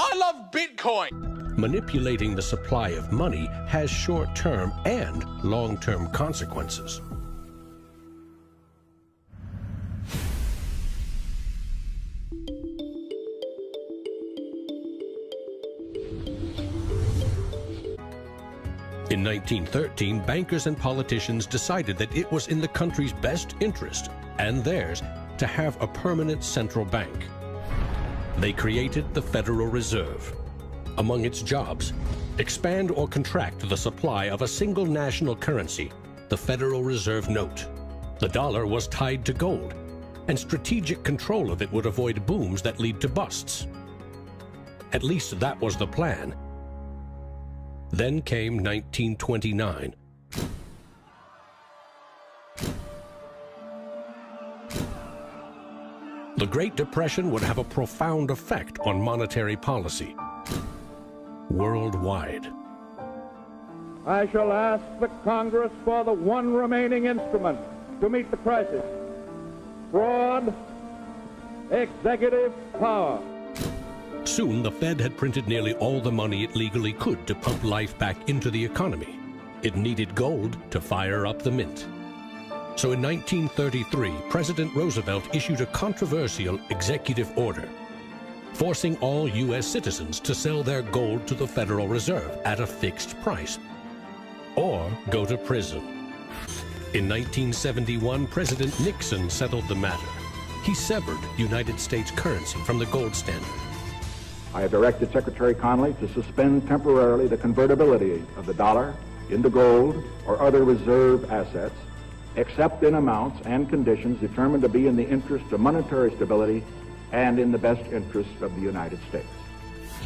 I love Bitcoin. Manipulating the supply of money has short-term and long-term consequences. In 1913, bankers and politicians decided that it was in the country's best interest, and theirs, to have a permanent central bank. They created the Federal Reserve. Among its jobs, expand or contract the supply of a single national currency, the Federal Reserve note. The dollar was tied to gold, and strategic control of it would avoid booms that lead to busts. At least that was the plan. Then came 1929. The Great Depression would have a profound effect on monetary policy worldwide. I shall ask the Congress for the one remaining instrument to meet the crisis: broad executive power. Soon, the Fed had printed nearly all the money it legally could to pump life back into the economy. It needed gold to fire up the mint. So in 1933, President Roosevelt issued a controversial executive order, forcing all U.S. citizens to sell their gold to the Federal Reserve at a fixed price, or go to prison. In 1971, President Nixon settled the matter. He severed United States currency from the gold standard. I have directed Secretary Connally to suspend temporarily the convertibility of the dollar into gold or other reserve assets, except in amounts and conditions determined to be in the interest of monetary stability and in the best interest of the United States.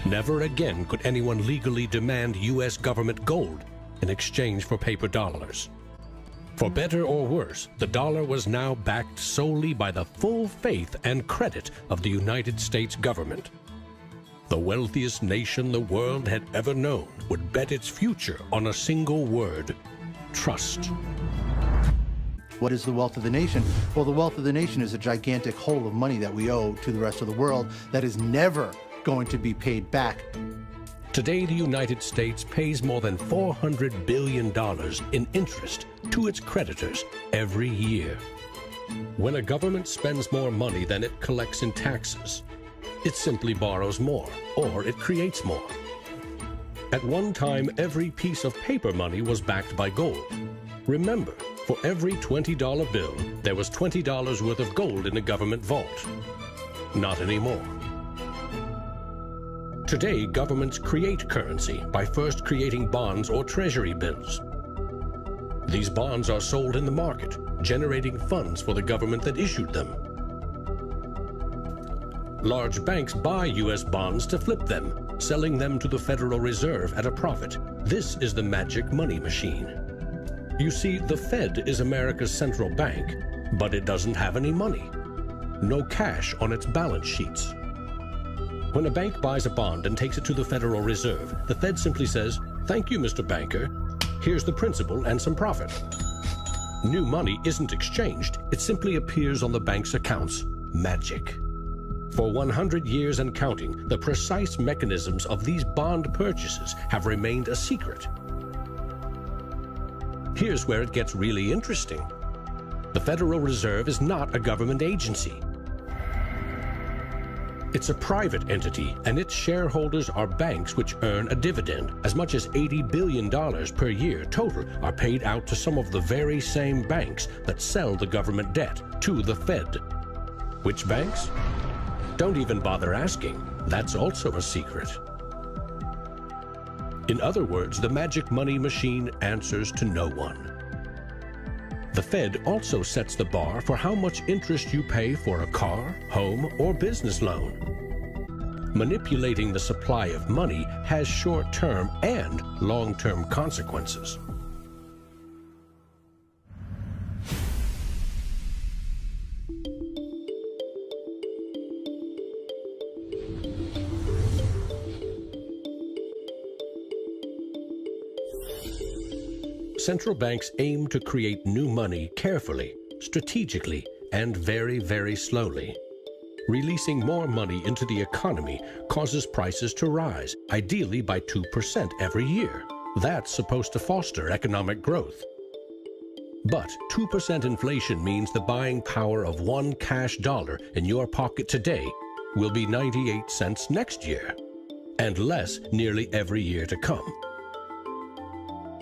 Never again could anyone legally demand U.S. government gold in exchange for paper dollars. For better or worse, the dollar was now backed solely by the full faith and credit of the United States government. The wealthiest nation the world had ever known would bet its future on a single word: trust. What is the wealth of the nation? Well, the wealth of the nation is a gigantic hole of money that we owe to the rest of the world that is never going to be paid back. Today, the United States pays more than $400 billion in interest to its creditors every year. When a government spends more money than it collects in taxes, it simply borrows more, or it creates more. At one time, every piece of paper money was backed by gold. Remember, for every $20 bill, there was $20 worth of gold in the government vault. Not anymore. Today, governments create currency by first creating bonds or treasury bills. These bonds are sold in the market, generating funds for the government that issued them. Large banks buy U.S. bonds to flip them, selling them to the Federal Reserve at a profit. This is the magic money machine. You see, the Fed is America's central bank, but it doesn't have any money. No cash on its balance sheets. When a bank buys a bond and takes it to the Federal Reserve, the Fed simply says, "Thank you, Mr. Banker. Here's the principal and some profit." New money isn't exchanged. It simply appears on the bank's accounts. Magic. For 100 years and counting, the precise mechanisms of these bond purchases have remained a secret. Here's where it gets really interesting. The Federal Reserve is not a government agency. It's a private entity, and its shareholders are banks which earn a dividend. As much as $80 billion per year total are paid out to some of the very same banks that sell the government debt to the Fed. Which banks? Don't even bother asking. That's also a secret. In other words, the magic money machine answers to no one. The Fed also sets the bar for how much interest you pay for a car, home, or business loan. Manipulating the supply of money has short-term and long-term consequences. Central banks aim to create new money carefully, strategically, and very, very slowly. Releasing more money into the economy causes prices to rise, ideally by 2% every year. That's supposed to foster economic growth. But 2% inflation means the buying power of one cash dollar in your pocket today will be 98 cents next year, and less nearly every year to come.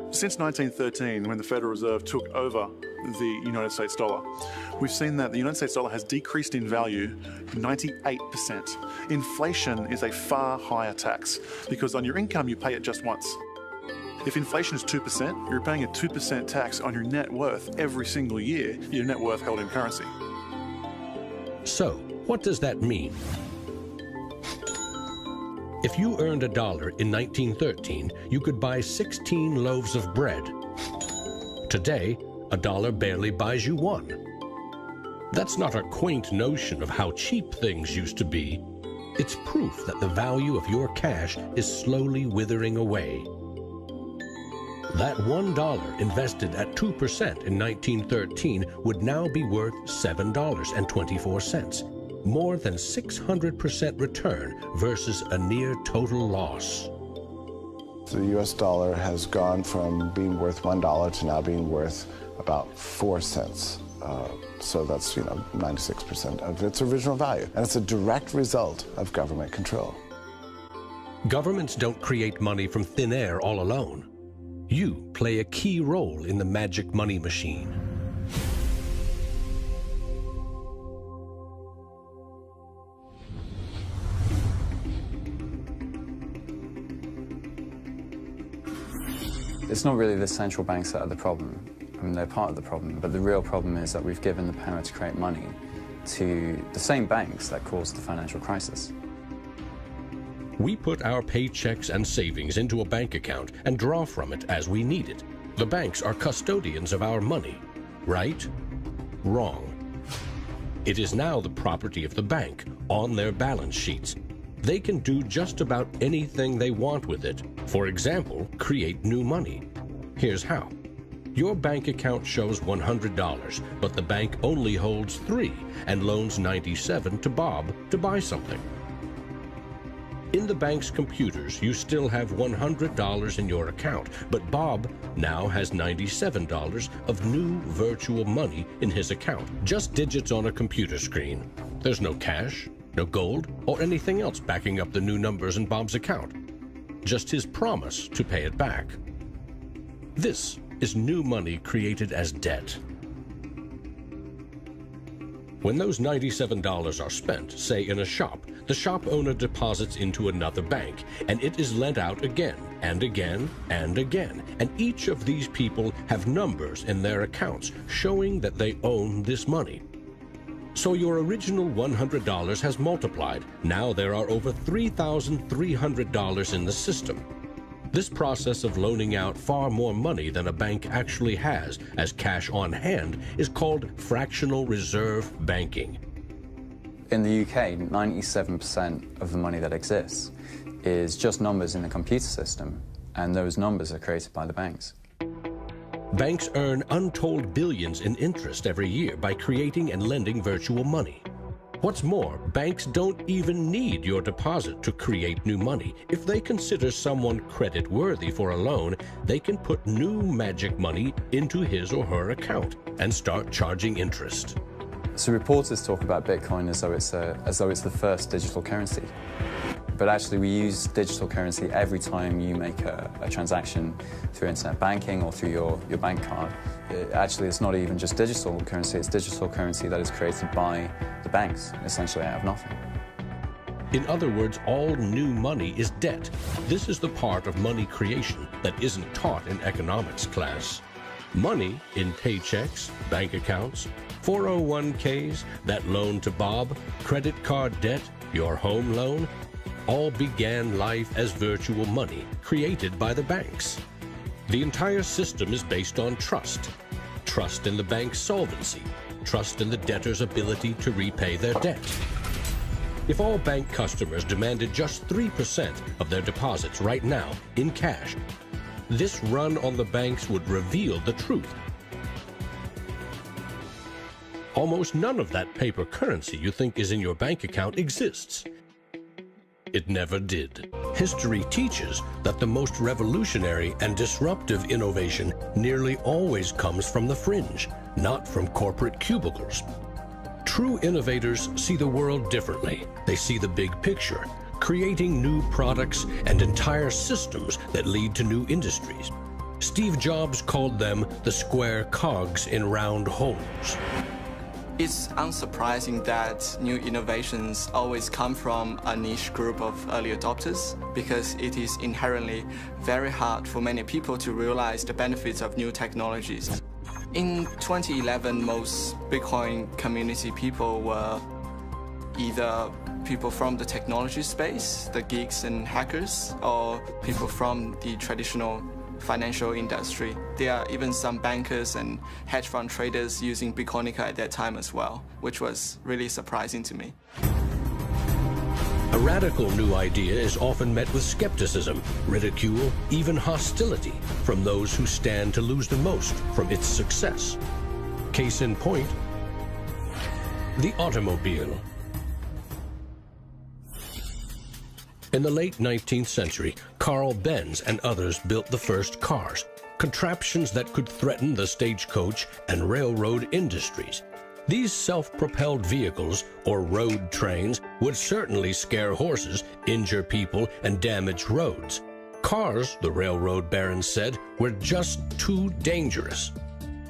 Since 1913, when the Federal Reserve took over the United States dollar, we've seen that the United States dollar has decreased in value 98%. Inflation is a far higher tax because on your income you pay it just once. If inflation is 2%, you're paying a 2% tax on your net worth every single year, your net worth held in currency. So, what does that mean? If you earned $1 in 1913, you could buy 16 loaves of bread. Today, $1 barely buys you one. That's not a quaint notion of how cheap things used to be. It's proof that the value of your cash is slowly withering away. That $1 invested at 2% in 1913 would now be worth $7.24. More than 600% return versus a near total loss. The US dollar has gone from being worth $1 to now being worth about 4 cents. So that's, 96% of its original value. And it's a direct result of government control. Governments don't create money from thin air all alone. You play a key role in the magic money machine. It's not really the central banks that are the problem. I mean, they're part of the problem, but the real problem is that we've given the power to create money to the same banks that caused the financial crisis. We put our paychecks and savings into a bank account and draw from it as we need it. The banks are custodians of our money. Right? Wrong. It is now the property of the bank on their balance sheets. They can do just about anything they want with it. For example, create new money. Here's how. Your bank account shows $100, but the bank only holds $3 and loans $97 to Bob to buy something. In the bank's computers, you still have $100 in your account, but Bob now has $97 of new virtual money in his account, just digits on a computer screen. There's no cash, no gold, or anything else backing up the new numbers in Bob's account. Just his promise to pay it back. This is new money created as debt. When those $97 are spent, say in a shop, the shop owner deposits into another bank, and it is lent out again, and again, and again. And each of these people have numbers in their accounts showing that they own this money. So your original $100 has multiplied. Now there are over $3,300 in the system. This process of loaning out far more money than a bank actually has as cash on hand is called fractional reserve banking. In the UK, 97% of the money that exists is just numbers in the computer system, and those numbers are created by the banks. Banks earn untold billions in interest every year by creating and lending virtual money. What's more, banks don't even need your deposit to create new money. If they consider someone credit-worthy for a loan, they can put new magic money into his or her account and start charging interest. So reporters talk about Bitcoin as though it's the first digital currency. But actually we use digital currency every time you make a transaction through internet banking or through your bank card. Actually, it's not even just digital currency, it's digital currency that is created by the banks, essentially out of nothing. In other words, all new money is debt. This is the part of money creation that isn't taught in economics class. Money in paychecks, bank accounts, 401ks, that loan to Bob, credit card debt, your home loan, all began life as virtual money created by the banks. The entire system is based on trust. Trust in the bank's solvency. Trust in the debtor's ability to repay their debt. If all bank customers demanded just 3% of their deposits right now in cash, this run on the banks would reveal the truth. Almost none of that paper currency you think is in your bank account exists. It never did. History teaches that the most revolutionary and disruptive innovation nearly always comes from the fringe, not from corporate cubicles. True innovators see the world differently. They see the big picture, creating new products and entire systems that lead to new industries. Steve Jobs called them the square cogs in round holes. It's unsurprising that new innovations always come from a niche group of early adopters, because it is inherently very hard for many people to realize the benefits of new technologies. In 2011, most Bitcoin community people were either people from the technology space, the geeks and hackers, or people from the traditional financial industry. There are even some bankers and hedge fund traders using Bitcoinica at that time as well, which was really surprising to me. A radical new idea is often met with skepticism, ridicule, even hostility from those who stand to lose the most from its success. Case in point, the automobile. In the late 19th century, Carl Benz and others built the first cars, contraptions that could threaten the stagecoach and railroad industries. These self-propelled vehicles, or road trains, would certainly scare horses, injure people, and damage roads. Cars, the railroad barons said, were just too dangerous.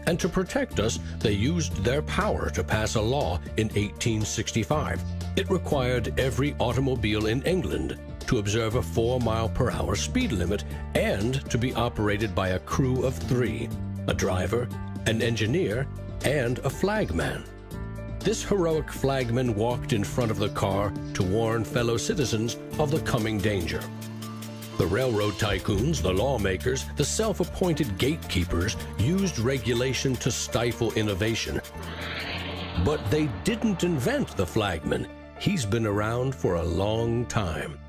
And to protect us, they used their power to pass a law in 1865. It required every automobile in England to observe a 4-mile-per-hour speed limit and to be operated by a crew of 3, a driver, an engineer, and a flagman. This heroic flagman walked in front of the car to warn fellow citizens of the coming danger. The railroad tycoons, the lawmakers, the self-appointed gatekeepers used regulation to stifle innovation. But they didn't invent the flagman. He's been around for a long time.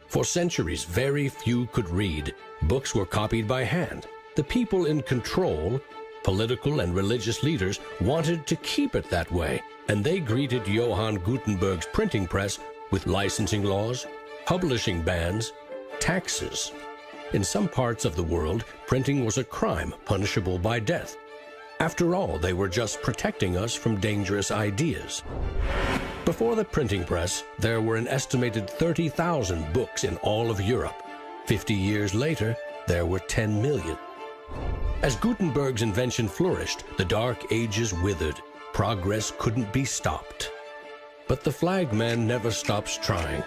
For centuries, very few could read. Books were copied by hand. The people in control, political and religious leaders, wanted to keep it that way, and they greeted Johann Gutenberg's printing press with licensing laws, publishing bans, taxes. In some parts of the world, printing was a crime punishable by death. After all, they were just protecting us from dangerous ideas. Before the printing press, there were an estimated 30,000 books in all of Europe. 50 years later, there were 10 million. As Gutenberg's invention flourished, the Dark Ages withered. Progress couldn't be stopped. But the flagman never stops trying.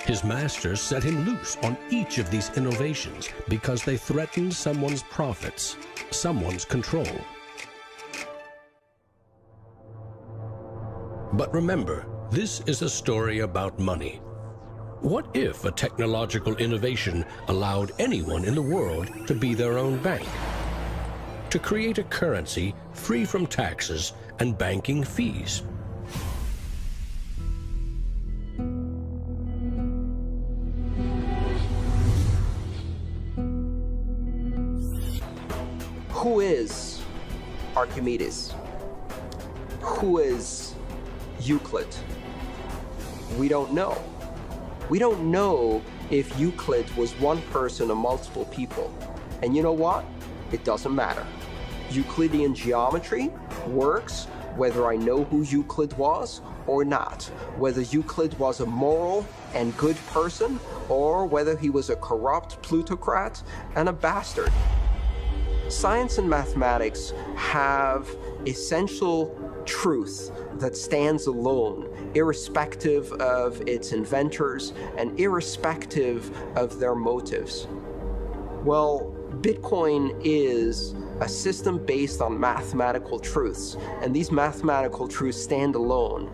His masters set him loose on each of these innovations because they threatened someone's profits, someone's control. But remember, this is a story about money. What if a technological innovation allowed anyone in the world to be their own bank? To create a currency free from taxes and banking fees? Who is Archimedes? Who is Euclid? We don't know. We don't know if Euclid was one person or multiple people. And you know what? It doesn't matter. Euclidean geometry works whether I know who Euclid was or not, whether Euclid was a moral and good person or whether he was a corrupt plutocrat and a bastard. Science and mathematics have essential truth that stands alone, irrespective of its inventors and irrespective of their motives. Well, Bitcoin is a system based on mathematical truths, and these mathematical truths stand alone.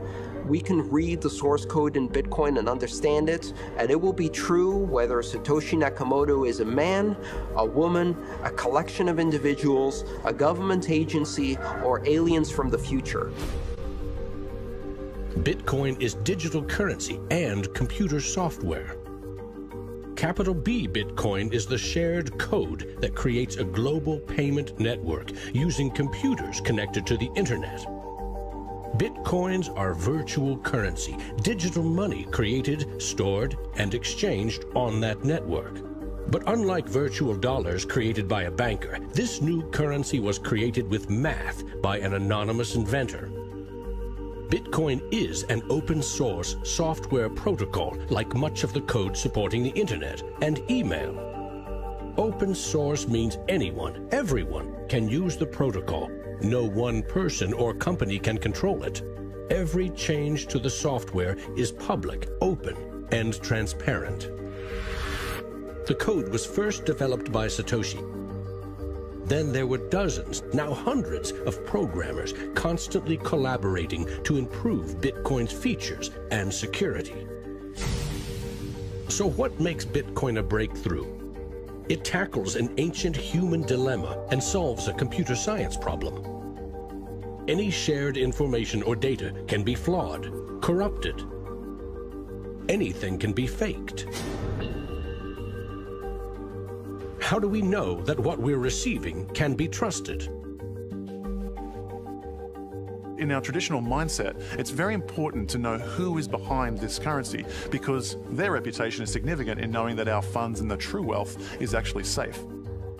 We can read the source code in Bitcoin and understand it, and it will be true whether Satoshi Nakamoto is a man, a woman, a collection of individuals, a government agency, or aliens from the future. Bitcoin is digital currency and computer software. Capital B Bitcoin is the shared code that creates a global payment network using computers connected to the internet. Bitcoins are virtual currency, digital money created, stored, and exchanged on that network. But unlike virtual dollars created by a banker, this new currency was created with math by an anonymous inventor. Bitcoin is an open-source software protocol like much of the code supporting the internet and email. Open source means anyone, everyone, can use the protocol. No one person or company can control it. Every change to the software is public, open, and transparent. The code was first developed by Satoshi. Then there were dozens, now hundreds, of programmers constantly collaborating to improve Bitcoin's features and security. So what makes Bitcoin a breakthrough? It tackles an ancient human dilemma and solves a computer science problem. Any shared information or data can be flawed, corrupted. Anything can be faked. How do we know that what we're receiving can be trusted? In our traditional mindset, it's very important to know who is behind this currency because their reputation is significant in knowing that our funds and the true wealth is actually safe.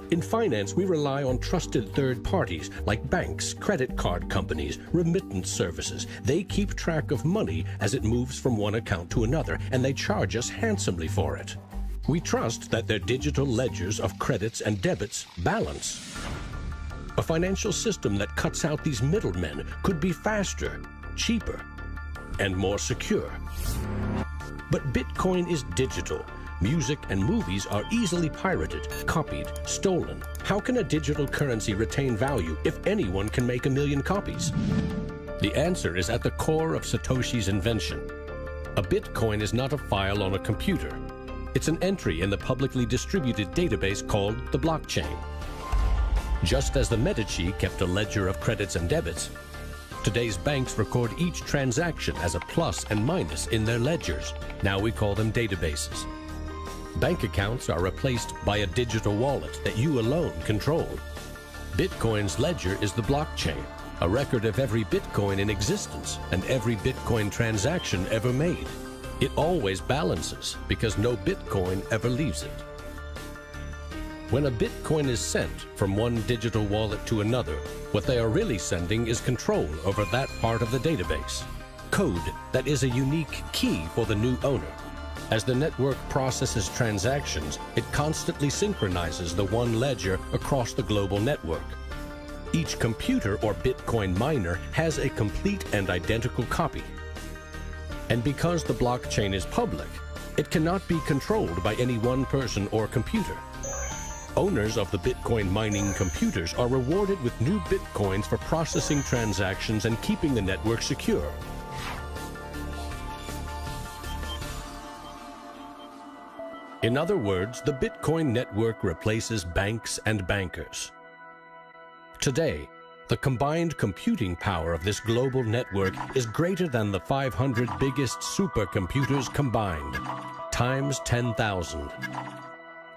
In finance, we rely on trusted third parties like banks, credit card companies, remittance services. They keep track of money as it moves from one account to another, and they charge us handsomely for it. We trust that their digital ledgers of credits and debits balance. A financial system that cuts out these middlemen could be faster, cheaper, and more secure. But Bitcoin is digital. Music and movies are easily pirated, copied, stolen. How can a digital currency retain value if anyone can make 1 million copies? The answer is at the core of Satoshi's invention. A Bitcoin is not a file on a computer. It's an entry in the publicly distributed database called the blockchain. Just as the Medici kept a ledger of credits and debits, today's banks record each transaction as a plus and minus in their ledgers. Now we call them databases. Bank accounts are replaced by a digital wallet that you alone control. Bitcoin's ledger is the blockchain, a record of every Bitcoin in existence and every Bitcoin transaction ever made. It always balances because no Bitcoin ever leaves it. When a Bitcoin is sent from one digital wallet to another, what they are really sending is control over that part of the database. Code that is a unique key for the new owner. As the network processes transactions, it constantly synchronizes the one ledger across the global network. Each computer or Bitcoin miner has a complete and identical copy. And because the blockchain is public, it cannot be controlled by any one person or computer. Owners of the Bitcoin mining computers are rewarded with new Bitcoins for processing transactions and keeping the network secure. In other words, the Bitcoin network replaces banks and bankers. Today, the combined computing power of this global network is greater than the 500 biggest supercomputers combined, times 10,000.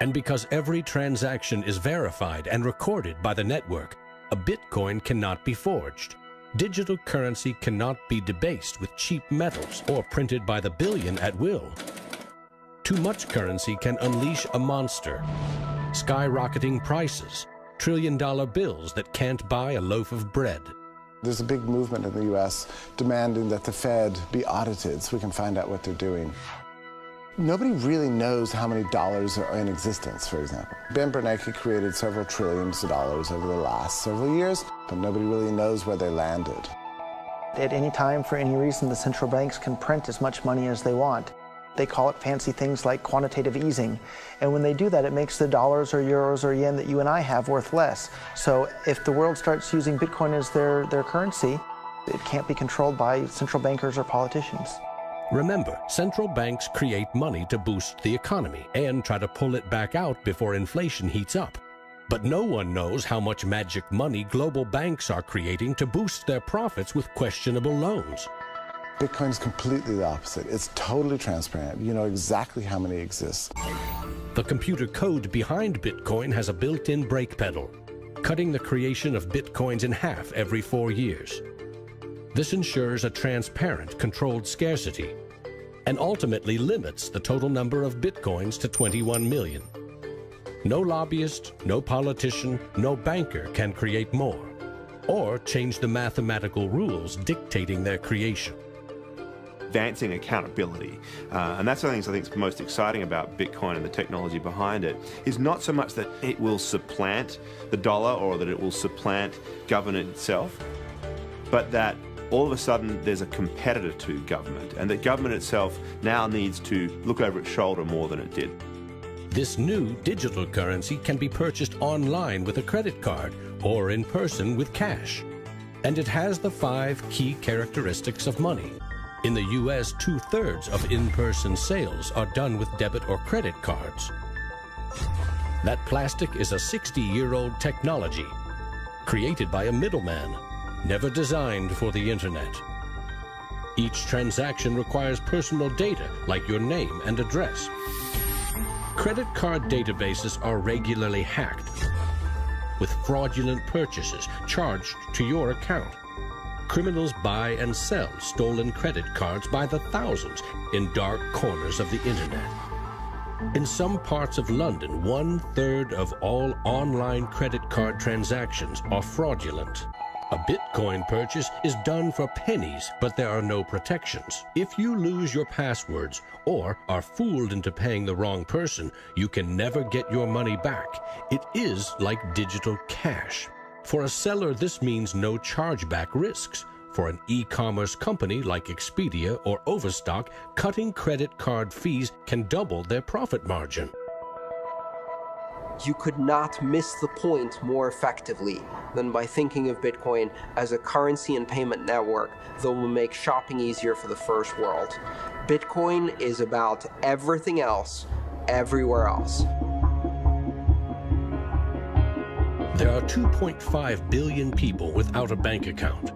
And because every transaction is verified and recorded by the network, a Bitcoin cannot be forged. Digital currency cannot be debased with cheap metals or printed by the billion at will. Too much currency can unleash a monster, skyrocketing prices, trillion-dollar bills that can't buy a loaf of bread. There's a big movement in the U.S. demanding that the Fed be audited so we can find out what they're doing. Nobody really knows how many dollars are in existence, for example. Ben Bernanke created several trillions of dollars over the last several years, but nobody really knows where they landed. At any time, for any reason, the central banks can print as much money as they want. They call it fancy things like quantitative easing. And when they do that, it makes the dollars or euros or yen that you and I have worth less. So if the world starts using Bitcoin as their currency, it can't be controlled by central bankers or politicians. Remember, central banks create money to boost the economy and try to pull it back out before inflation heats up. But no one knows how much magic money global banks are creating to boost their profits with questionable loans. Bitcoin is completely the opposite. It's totally transparent. You know exactly how many exist. The computer code behind Bitcoin has a built-in brake pedal, cutting the creation of Bitcoins in half every 4 years. This ensures a transparent, controlled scarcity, and ultimately limits the total number of Bitcoins to 21 million. No lobbyist, no politician, no banker can create more, or change the mathematical rules dictating their creation. Advancing accountability. And that's one of the things I think is most exciting about Bitcoin and the technology behind it, is not so much that it will supplant the dollar or that it will supplant government itself, but that all of a sudden there's a competitor to government, and that government itself now needs to look over its shoulder more than it did. This new digital currency can be purchased online with a credit card or in person with cash. And it has the 5 key characteristics of money. In the US, 2/3 of in-person sales are done with debit or credit cards. That plastic is a 60-year-old technology, created by a middleman, never designed for the internet. Each transaction requires personal data, like your name and address. Credit card databases are regularly hacked, with fraudulent purchases charged to your account. Criminals buy and sell stolen credit cards by the thousands in dark corners of the internet. In some parts of London, 1/3 of all online credit card transactions are fraudulent. A Bitcoin purchase is done for pennies, but there are no protections. If you lose your passwords or are fooled into paying the wrong person, you can never get your money back. It is like digital cash. For a seller, this means no chargeback risks. For an e-commerce company like Expedia or Overstock, cutting credit card fees can double their profit margin. You could not miss the point more effectively than by thinking of Bitcoin as a currency and payment network that will make shopping easier for the first world. Bitcoin is about everything else, everywhere else. There are 2.5 billion people without a bank account.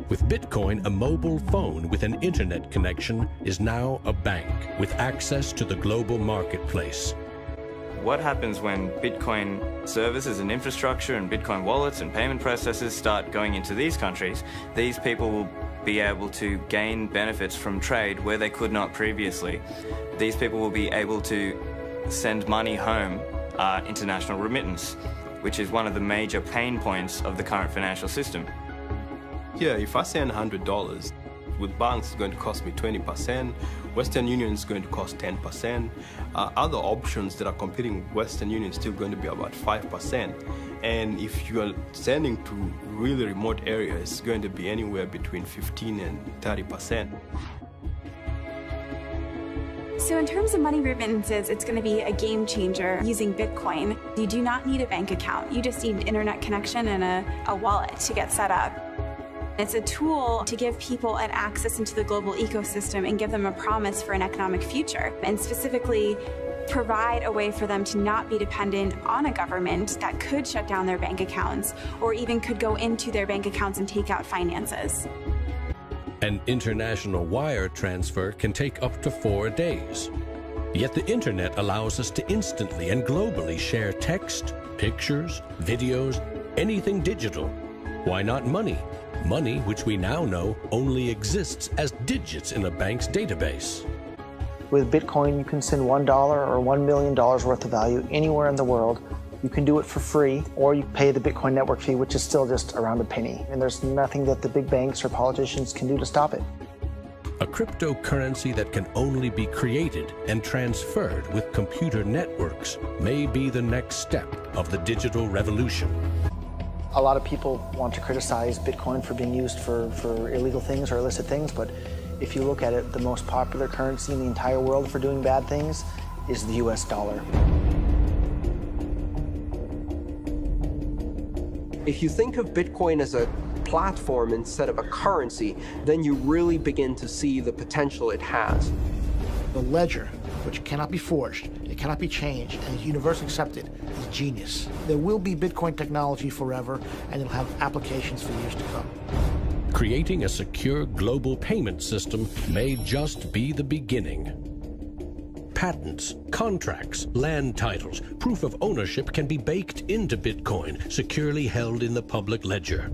With Bitcoin, a mobile phone with an internet connection is now a bank with access to the global marketplace. What happens when Bitcoin services and infrastructure and Bitcoin wallets and payment processors start going into these countries? These people will be able to gain benefits from trade where they could not previously. These people will be able to send money home, international remittance, which is one of the major pain points of the current financial system. Yeah, if I send $100, with banks it's going to cost me 20%, Western Union is going to cost 10%, other options that are competing with Western Union is still going to be about 5%, and if you are sending to really remote areas, it's going to be anywhere between 15 and 30%. So in terms of money remittances, it's going to be a game changer using Bitcoin. You do not need a bank account. You just need an internet connection and a wallet to get set up. It's a tool to give people an access into the global ecosystem and give them a promise for an economic future, and specifically provide a way for them to not be dependent on a government that could shut down their bank accounts or even could go into their bank accounts and take out finances. An international wire transfer can take up to 4 days. Yet the internet allows us to instantly and globally share text, pictures, videos, anything digital. Why not money? Money, which we now know only exists as digits in a bank's database. With Bitcoin, you can send $1 or $1 million worth of value anywhere in the world. You can do it for free, or you pay the Bitcoin network fee, which is still just around a penny. And there's nothing that the big banks or politicians can do to stop it. A cryptocurrency that can only be created and transferred with computer networks may be the next step of the digital revolution. A lot of people want to criticize Bitcoin for being used for illegal things or illicit things, but if you look at it, the most popular currency in the entire world for doing bad things is the US dollar. If you think of Bitcoin as a platform instead of a currency, then you really begin to see the potential it has. The ledger, which cannot be forged, it cannot be changed, and is universally accepted, is genius. There will be Bitcoin technology forever, and it'll have applications for years to come. Creating a secure global payment system may just be the beginning. Patents, contracts, land titles, proof of ownership can be baked into Bitcoin, securely held in the public ledger.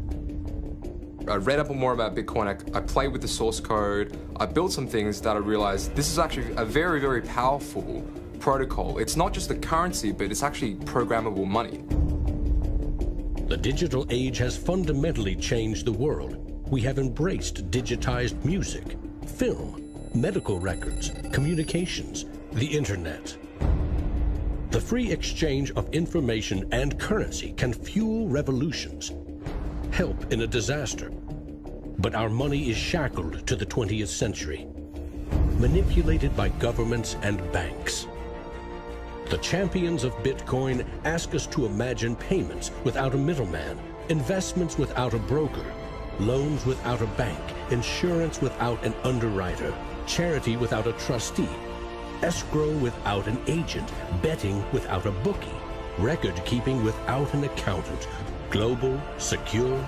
I read up more about Bitcoin, I played with the source code, I built some things that I realized this is actually a very, very powerful protocol. It's not just a currency, but it's actually programmable money. The digital age has fundamentally changed the world. We have embraced digitized music, film, medical records, communications, the internet. The free exchange of information and currency can fuel revolutions, help in a disaster. But our money is shackled to the 20th century, manipulated by governments and banks. The champions of Bitcoin ask us to imagine payments without a middleman, investments without a broker, loans without a bank, insurance without an underwriter, charity without a trustee, escrow without an agent, betting without a bookie, record keeping without an accountant, global, secure,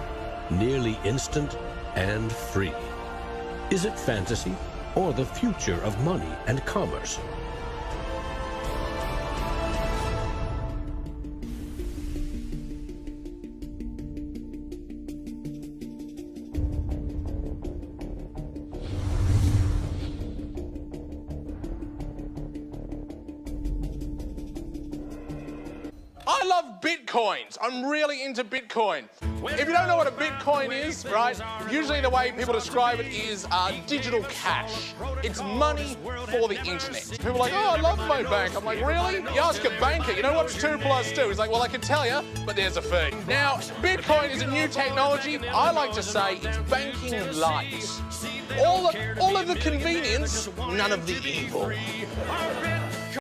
nearly instant, and free. Is it fantasy or the future of money and commerce? I love Bitcoins. I'm really into Bitcoin. If you don't know what a Bitcoin is, right, usually the way people describe it is digital cash. It's money for the internet. People are like, oh, I love my bank. I'm like, really? You ask a banker, you know what's 2 + 2? He's like, well, I can tell you, but there's a fee. Now, Bitcoin is a new technology. I like to say it's banking light. All of the convenience, none of the evil.